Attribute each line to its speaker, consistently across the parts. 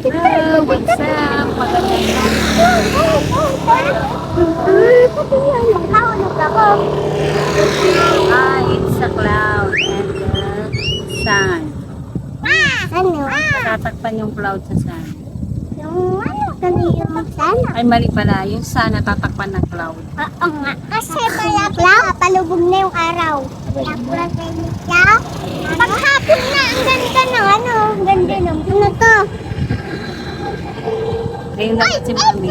Speaker 1: Hello, what's up? Magandang it's a cloud and the sun. Tatakpan yung cloud sa sun.
Speaker 2: Yung ano, kanina sana.
Speaker 1: Ay, mali pala. Yung sun tatakpan ng cloud.
Speaker 2: Oo nga. Kasi malapit na, palubog na yung araw. Paghapon na, ang ganda ng ano, ang ganda ng ano to.
Speaker 1: Ngayon lang si Mami.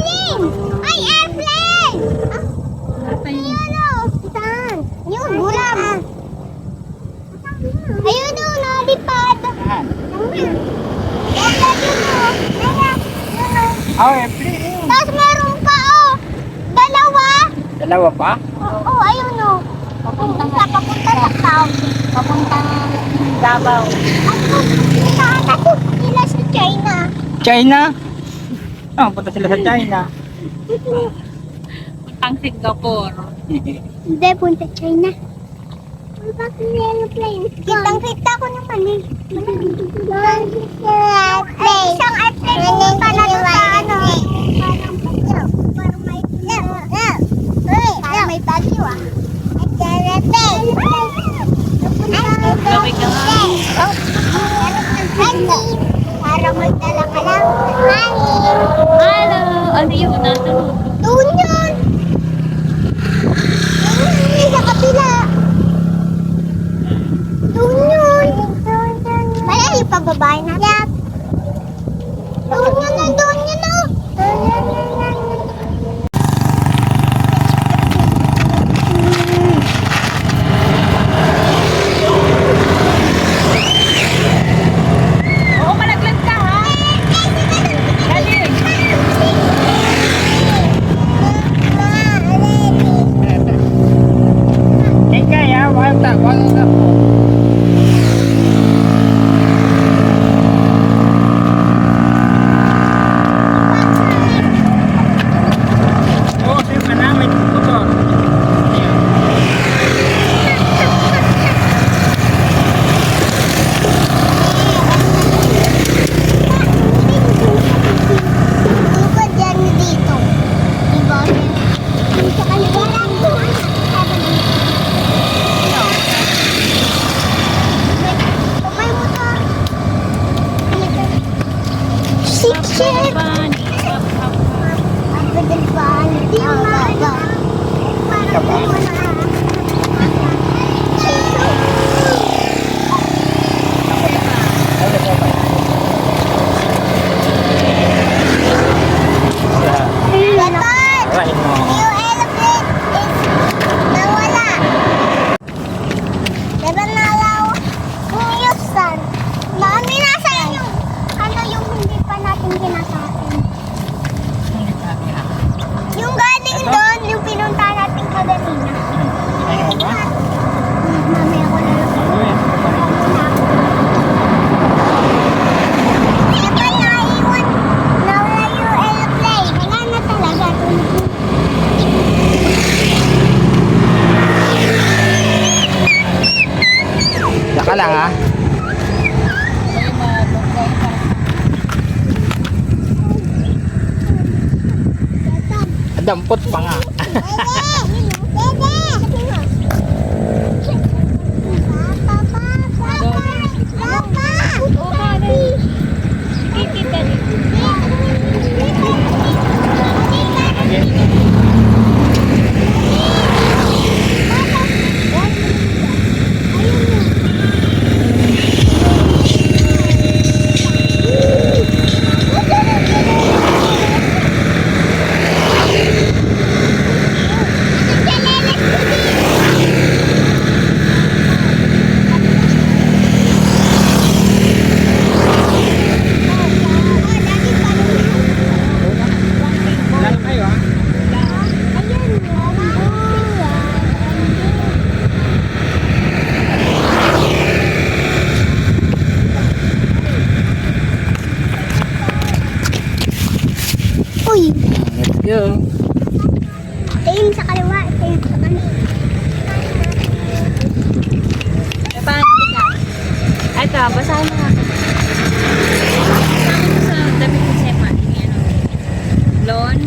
Speaker 2: Ay, airplane! Ano? Saan? Yung gulam. Ayun o, nalipad.
Speaker 3: Oh, airplane.
Speaker 2: Tapos meron pa oh.
Speaker 3: Dalawa pa?
Speaker 2: Oo, ayun o. Papunta sa town.
Speaker 1: Papuntang Davao.
Speaker 2: Ano? Sila sa China.
Speaker 3: China? Oh, punta sila sa China.
Speaker 1: Papuntang Singapore.
Speaker 2: Hindi, punta China. Ay, bakit may aeroplane? Kitang-kita ko naman eh. Ay, isang airplane mo pala doon sa ano. Parang may bagyo ah. Aeroplane.
Speaker 1: Gawin ka nga.
Speaker 2: Parang magdala ka lang.
Speaker 1: Hello! Ano yun? Nandun?
Speaker 2: Doon yun. Sa kapila. Doon yun. Malayo pa babae na. Yap. Doon yun na, doon yun na.
Speaker 1: Oo, malaglag ka ha? Galing!
Speaker 3: Eh, kaya, wala na po. Oo, sa'yo ka na, may motor.
Speaker 2: Bukod yan dito. Diba? Sa kaliwa lang doon. May motor. Shit! Ang badal pa. Hindi mo maaga.
Speaker 3: Ka ba? Right mo.
Speaker 2: Yung aeroplane is nawala. Pero nalaw yung sun. Mami, nasa yung ano yung hindi pa natin kinasakin. Yung galing doon, yung pinunta natin kaganina.
Speaker 3: Ayun ba?
Speaker 2: Mami, ako na lang. Eto, naiwan. Nawala yung aeroplane. Wala na talaga.
Speaker 3: Saka lang ha. Dampot pa nga.
Speaker 1: Teka, basahin mo nga. Sabi mo sa damit ni Sepa. Ano? Lon?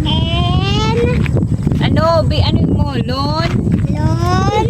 Speaker 2: And
Speaker 1: Ano? Ano mo? Lon?
Speaker 2: lon